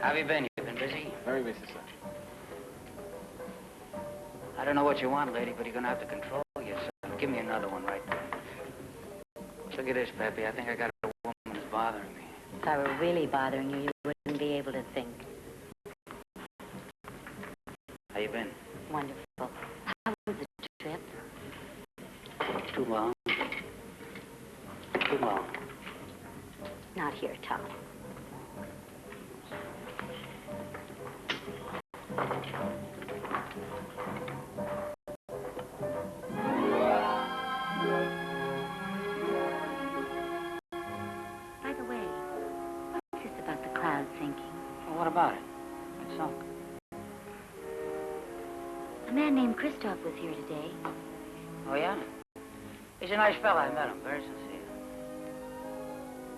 How have you been? You been busy? Very busy, sir. I don't know what you want, lady, but you're gonna have to control yourself. Give me another one right there. Look at this, Peppy. I think I got a woman who's bothering me. If I were really bothering you, you wouldn't be able to think. How you been? Wonderful. How was the trip? Too long. Too long. Not here, Tom. By the way, what's this about the cloud sinking? Well, what about it? It sunk. A man named Christoph was here today. Oh, yeah? He's a nice fella. I met him. Very sincere.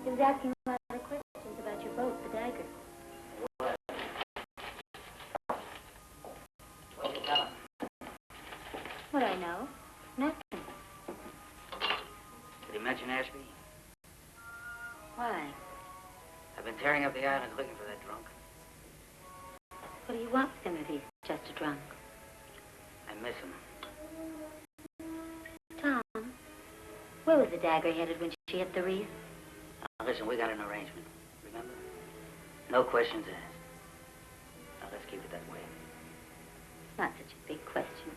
He was asking a lot of questions about your boat, the Dagger. What'd you tell him? What I know? Nothing. Did he mention Ashby? Why? I've been tearing up the island looking for that drunk. What do you want with him if he's just a drunk? I miss him. Tom, where was the Dagger headed when she hit the reef? Now, listen, we got an arrangement. Remember? No questions asked. Now, let's keep it that way. It's not such a big question.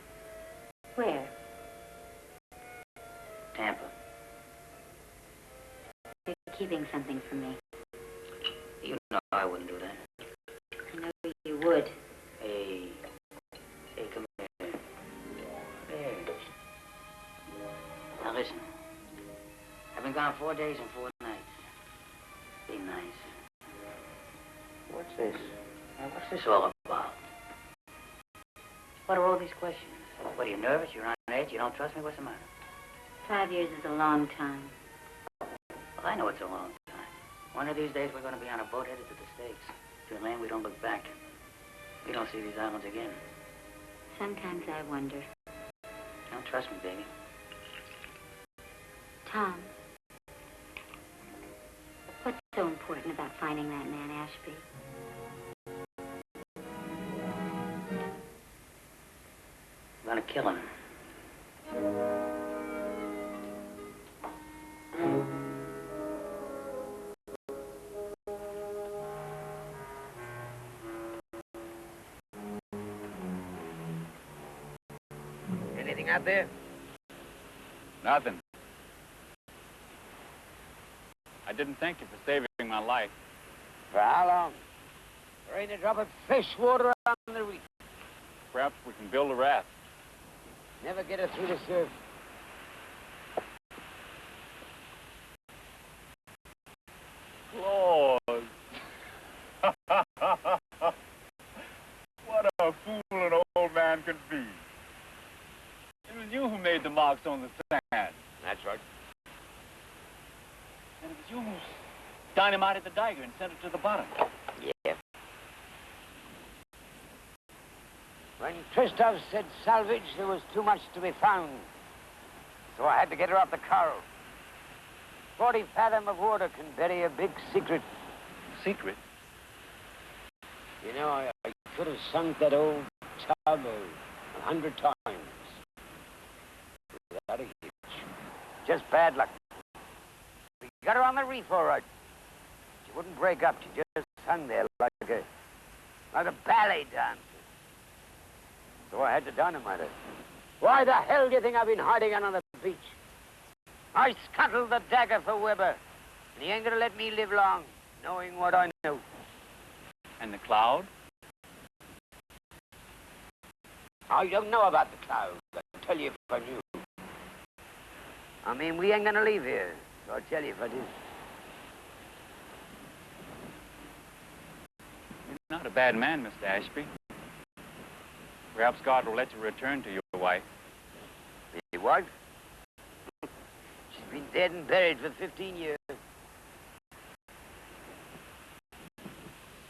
Where? Tampa. You're keeping something from me. You know I wouldn't do that. I know you would. Hey. Hey, come here. Here. Now, listen. I've been gone 4 days and 4 nights. Be nice. What's this? Now, what's this all about? What are all these questions? What, are you nervous? You're on edge? You don't trust me? What's the matter? 5 years is a long time. Well, I know it's a long time. One of these days, we're going to be on a boat headed to the States. To a land we don't look back. We don't see these islands again. Sometimes I wonder. Don't trust me, baby. Tom, what's so important about finding that man, Ashby? I'm going to kill him. Anything out there? Nothing. I didn't thank you for saving my life. For how long? There ain't a drop of fresh water on the reef. Perhaps we can build a raft. Never get her through the surf. Lord. What a fool an old man can be. It was you who made the marks on the sand. That's right. And it was you who dynamited the Dagger and sent it to the bottom. Yeah. When Christoph said salvage, there was too much to be found. So I had to get her off the coral. 40 fathom of water can bury a big secret. Secret? You know, I could have sunk that old tub 100 times. Without a hitch. Just bad luck. We got her on the reef, all right. She wouldn't break up. She just hung there like a ballet dancer. So I had to dynamite her. Why the hell do you think I've been hiding on the beach? I scuttled the Dagger for Weber, and he ain't gonna let me live long, knowing what I know. And the cloud? I don't know about the cloud. I'll tell you if I knew. I mean, we ain't gonna leave here, so I'll tell you if I do. You're not a bad man, Mr. Ashby. Perhaps God will let you return to your wife. Me wife? She's been dead and buried for 15 years.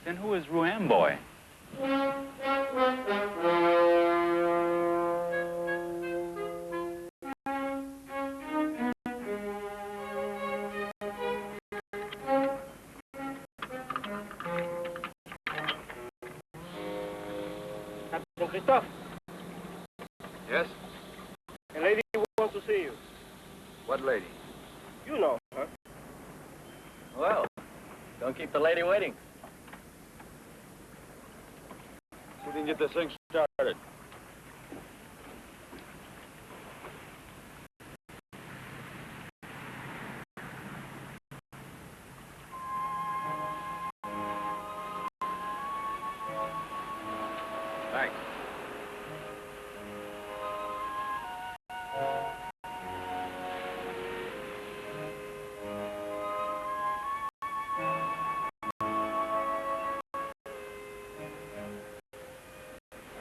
Then who is Ruam Boy? Christophe, Yes? a lady wants to see you. What lady? You know her. Well, don't keep the lady waiting. So we can get this thing started. Thanks.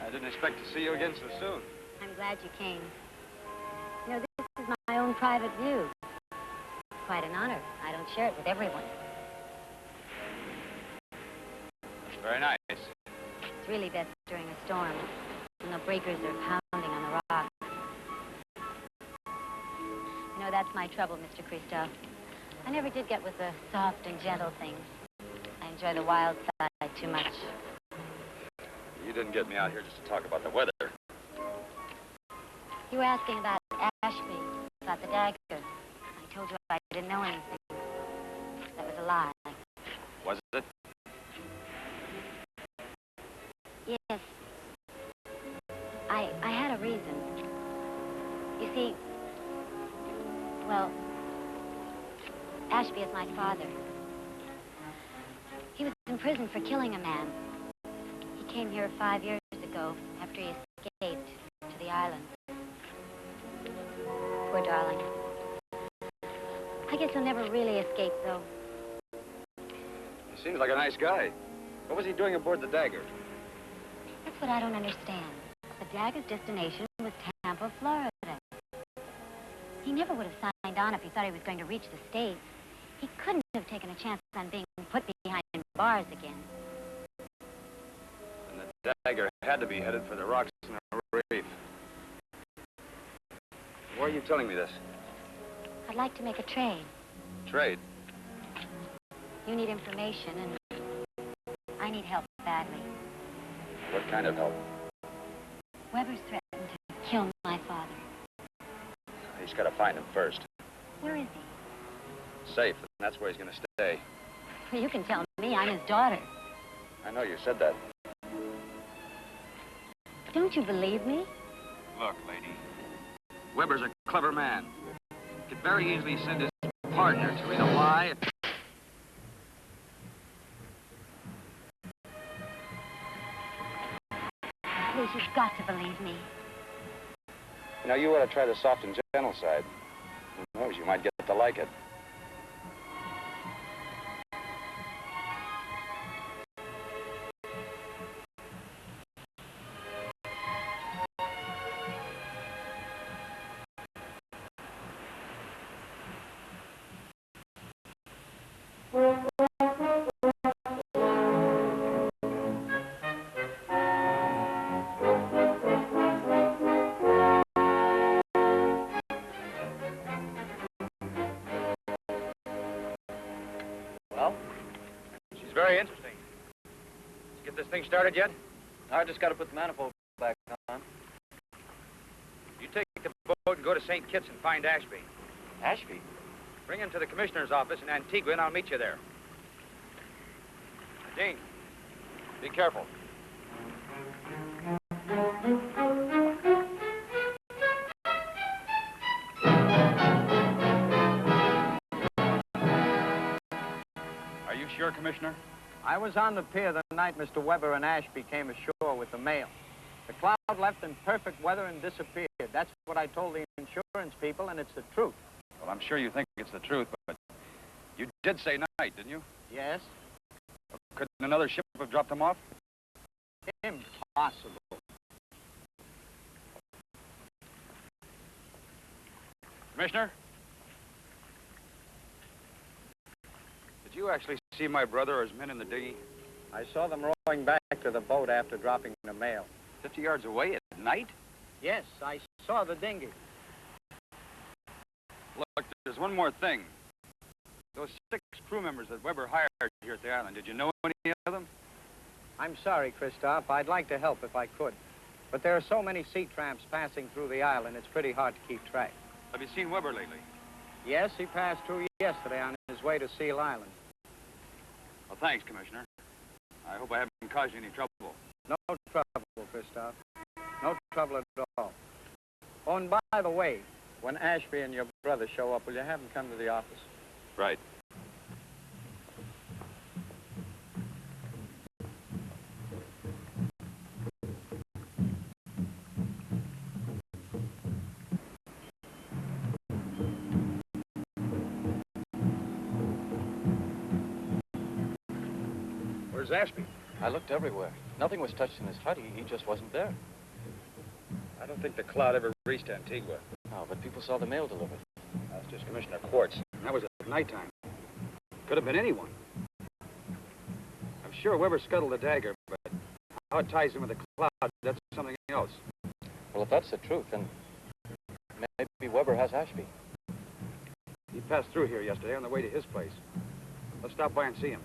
I didn't expect to see you again so soon. I'm glad you came. You know, this is my own private view. Quite an honor. I don't share it with everyone. Very nice. It's really best during a storm, when the breakers are pounding on the rocks. You know, that's my trouble, Mr. Christophe. I never did get with the soft and gentle things. I enjoy the wild side too much. You didn't get me out here just to talk about the weather. You were asking about Ashby, about the dagger. I told you I didn't know anything. That was a lie. Was it? Yes. I had a reason. You see, well, Ashby is my father. He was in prison for killing a man. He came here 5 years ago after he escaped to the island. Poor darling. I guess he'll never really escape, though. He seems like a nice guy. What was he doing aboard the Dagger? That's what I don't understand. The Dagger's destination was Tampa, Florida. He never would have signed on if he thought he was going to reach the States. He couldn't have taken a chance on being put behind bars again. And the Dagger had to be headed for the rocks in the Reef. Why are you telling me this? I'd like to make a trade. Trade? You need information, and I need help badly. What kind of help? Weber's threatened to kill my father. He's got to find him first. Where is he? Safe, and that's where he's going to stay. Well, you can tell me. I'm his daughter. I know you said that. Don't you believe me? Look, lady. Weber's a clever man. He could very easily send his partner to read a lie. Please, you've got to believe me. You know, you ought to try the soft and gentle side. Who knows, you might get to like it. Well, she's very interesting. Let's get this thing started yet? I just got to put the manifold back on. You take the boat and go to St. Kitts and find Ashby. Ashby? Bring him to the commissioner's office in Antigua, and I'll meet you there. Dean, be careful. Are you sure, Commissioner? I was on the pier the night Mr. Weber and Ashby came ashore with the mail. The cloud left in perfect weather and disappeared. That's what I told the insurance people, and it's the truth. Well, I'm sure you think it's the truth, but you did say night, didn't you? Yes? Couldn't another ship have dropped them off? Impossible. Commissioner? Did you actually see my brother or his men in the dinghy? I saw them rowing back to the boat after dropping the mail. 50 yards away at night? Yes, I saw the dinghy. Look, there's one more thing. Those 6 crew members that Weber hired here at the island, did you know any of them? I'm sorry, Christophe. I'd like to help if I could. But there are so many sea tramps passing through the island, it's pretty hard to keep track. Have you seen Weber lately? Yes, he passed through yesterday on his way to Seal Island. Well, thanks, Commissioner. I hope I haven't caused you any trouble. No trouble, Christoph. No trouble at all. Oh, and by the way, when Ashby and your brother show up, will you have them come to the office? Right. Where's Ashby? I looked everywhere. Nothing was touched in his hut. He just wasn't there. I don't think the cloud ever reached Antigua. No, but people saw the mail delivered. That's just Commissioner Quartz. And that was at nighttime. Could have been anyone. I'm sure Weber scuttled the dagger, but how it ties in with the cloud, that's something else. Well, if that's the truth, then maybe Weber has Ashby. He passed through here yesterday on the way to his place. Let's stop by and see him.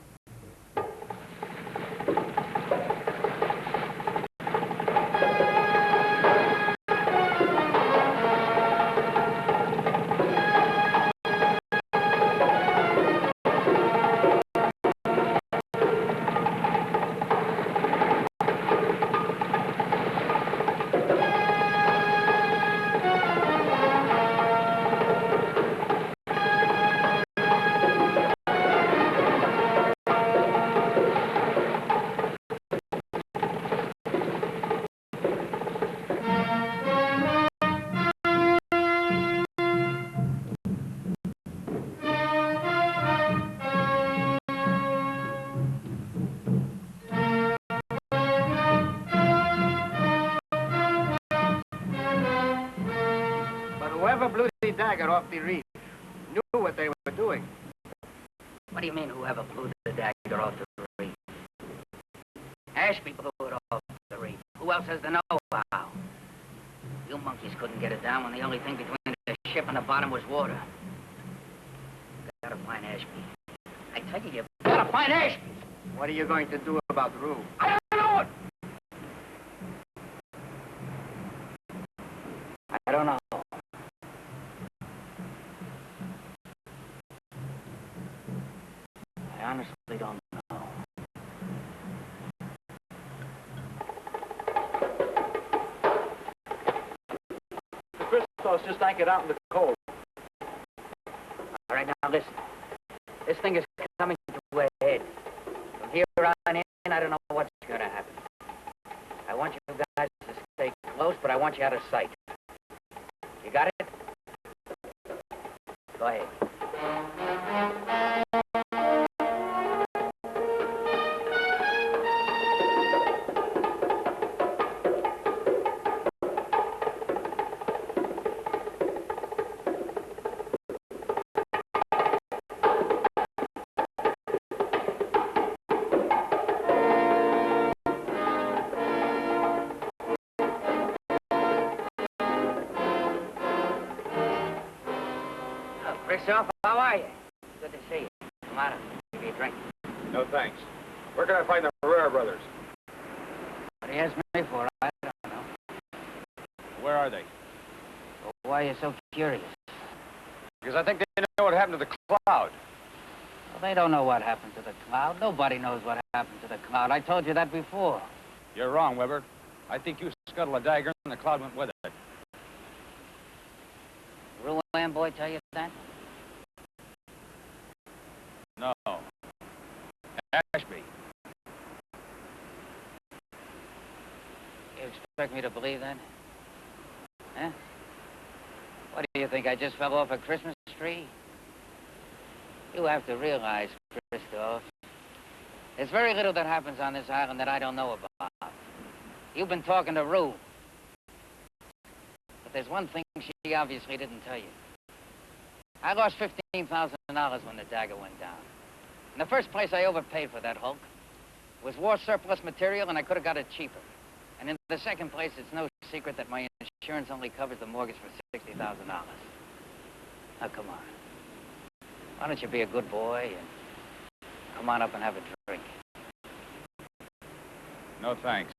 Whoever blew the dagger off the reef knew what they were doing. What do you mean, whoever blew the dagger off the reef? Ashby blew it off the reef. Who else has the know-how? You monkeys couldn't get it down when the only thing between the ship and the bottom was water. Gotta find Ashby. I tell you, you gotta find Ashby. What are you going to do about the roof? I don't know it. I don't know. I honestly don't know. The crystals just anchored out in the cold. All right, now listen. This thing is coming to a head. From here on in, I don't know what's going to happen. I want you guys to stay close, but I want you out of sight. You got it? Go ahead. Christoph, how are you? Good to see you. Come on up. Give you a drink. No, thanks. Where can I find the Herrera brothers? What do you ask me for? I don't know. Where are they? Well, why are you so curious? Because I think they know what happened to the cloud. Well, they don't know what happened to the cloud. Nobody knows what happened to the cloud. I told you that before. You're wrong, Weber. I think you scuttled a dagger and the cloud went with it. Ruan boy tell you that? No. Ashby. You expect me to believe that? Huh? What do you think, I just fell off a Christmas tree? You have to realize, Christoph, there's very little that happens on this island that I don't know about. You've been talking to Rue. But there's one thing she obviously didn't tell you. I lost $15,000 when the dagger went down. In the first place, I overpaid for that hulk. It was war surplus material, and I could have got it cheaper. And in the second place, it's no secret that my insurance only covers the mortgage for $60,000. Now, come on. Why don't you be a good boy and come on up and have a drink? No, thanks.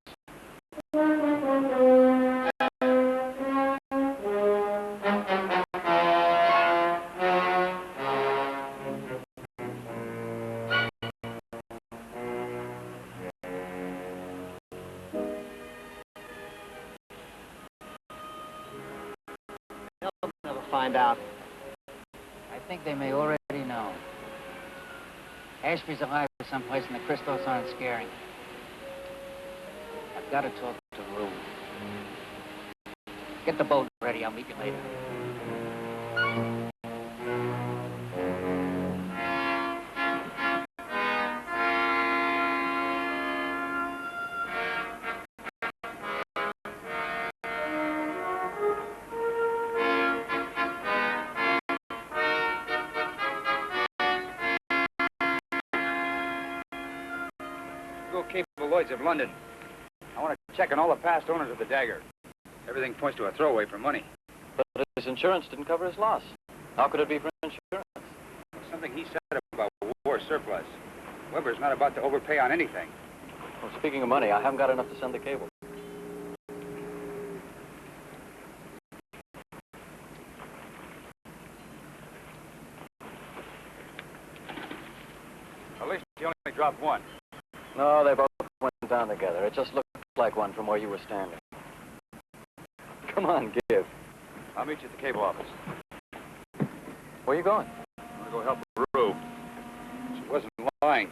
find out? I think they may already know. Ashby's alive someplace and the crystals aren't scaring. I've got to talk to Rue. Get the boat ready. I'll meet you later. Go Cable Lloyd's of London. I want to check on all the past owners of the dagger. Everything points to a throwaway for money. But his insurance didn't cover his loss. How could it be for insurance? Something he said about war surplus. Weber's not about to overpay on anything. Well, speaking of money, I haven't got enough to send the cable. At least he only dropped one. No, they both went down together. It just looked like one from where you were standing. Come on, give. I'll meet you at the cable office. Where are you going? I'm going to go help Rue. She wasn't lying.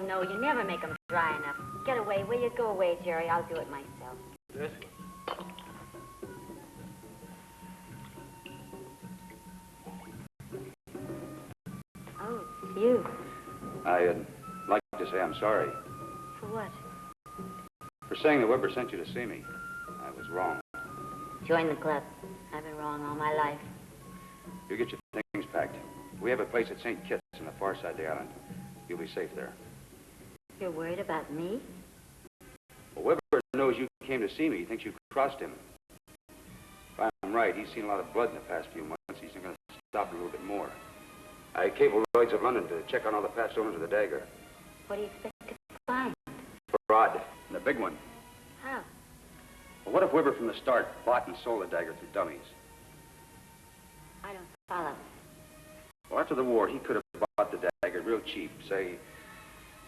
No, you never make them dry enough. Get away, will you? Go away, Jerry. I'll do it myself. This? Oh, it's you. I'd like to say I'm sorry For what? for saying that Weber sent you to see me. I was wrong. Join the club. I've been wrong all my life. You get your things packed. We have a place at St. Kitts on the far side of the island. You'll be safe there. You're worried about me? Well, Weber knows you came to see me. He thinks you crossed him. If I'm right, he's seen a lot of blood in the past few months. He's going to stop a little bit more. I cabled Lloyd's of London to check on all the past owners of the dagger. What do you expect to find? Fraud. And the big one. How? Well, what if Weber from the start bought and sold the dagger through dummies? I don't follow. Well, after the war, he could have bought the dagger real cheap, say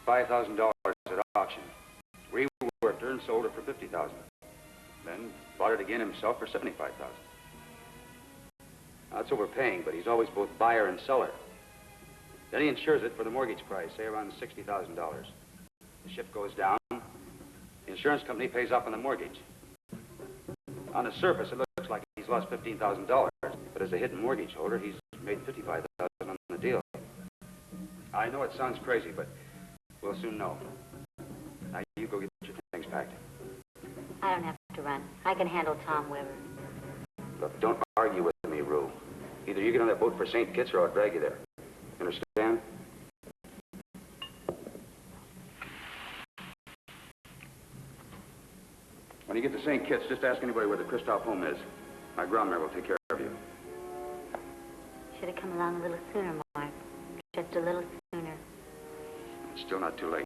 $5,000 at auction. Reworked her and sold her for $50,000. Then bought it again himself for $75,000. Now, that's overpaying, but he's always both buyer and seller. Then he insures it for the mortgage price, say around $60,000. The ship goes down, the insurance company pays off on the mortgage. On the surface, it looks like he's lost $15,000, but as a hidden mortgage holder, he's made $55,000 on the deal. I know it sounds crazy, but we'll soon know. Now, you go get your things packed. I don't have to run. I can handle Tom Weber. Look, don't argue with me, Rue. Either you get on that boat for St. Kitts or I'll drag you there. Understand? When you get to St. Kitts, just ask anybody where the Christoph home is. My ground will take care of you. Should have come along a little sooner, Mark. Just a little sooner. It's still not too late.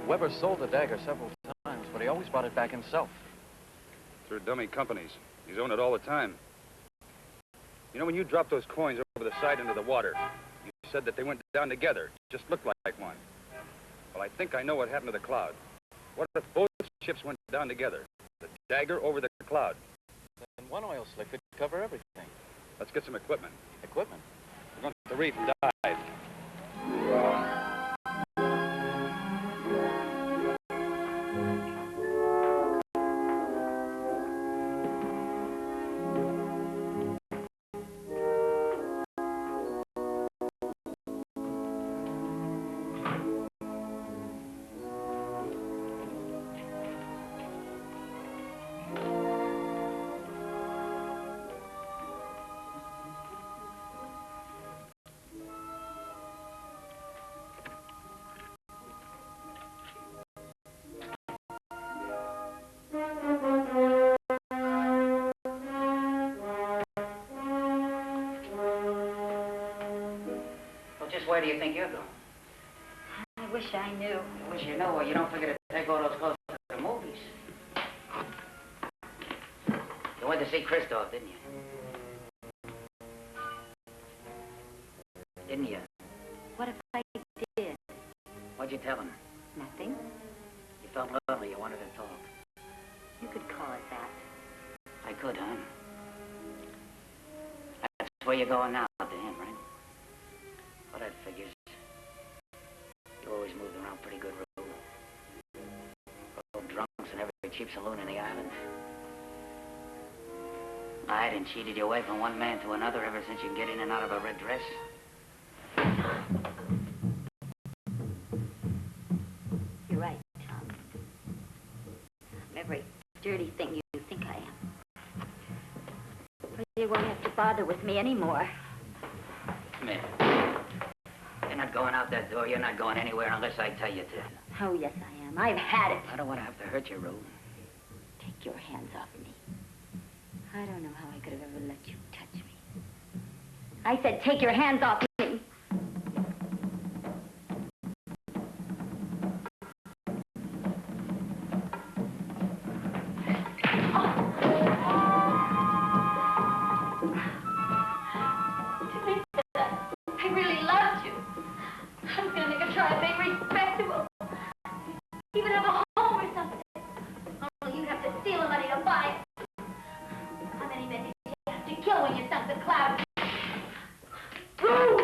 Weber sold the dagger several times, but he always bought it back himself. Through dummy companies. He's owned it all the time. You know, when you dropped those coins over the side into the water, you said that they went down together. Just looked like one. Well, I think I know what happened to the cloud. What if both ships went down together? The dagger over the cloud. Then one oil slick could cover everything. Let's get some equipment. Equipment? We're going to the reef and dive. just where do you think you're going? I wish I knew. I wish you knew, or you don't figure to take all those clothes to the movies. You went to see Christoph, didn't you? Didn't you? What if I did? What'd you tell him? Nothing. You felt lonely, you wanted to talk. You could call it that. I could, huh? That's where you're going now, to him, right? Well, that figures. You always moved around pretty good, Rube. Old drunks in every cheap saloon in the island. Lied and cheated your way from one man to another ever since you can get in and out of a red dress. You're right, Tom. I'm every dirty thing you think I am. But you won't have to bother with me anymore. Miss, you're not going out that door. You're not going anywhere unless I tell you to. Oh, yes, I am. I've had it. I don't want to have to hurt you, Rube. Take your hands off me. I don't know how I could have ever let you touch me. I said take your hands off me. I really loved you. I was going to make a try at being respectable. Even have a home or something. Only you'd have to steal the money to buy it. How many men did you have to kill when you sunk the cloud? Boom!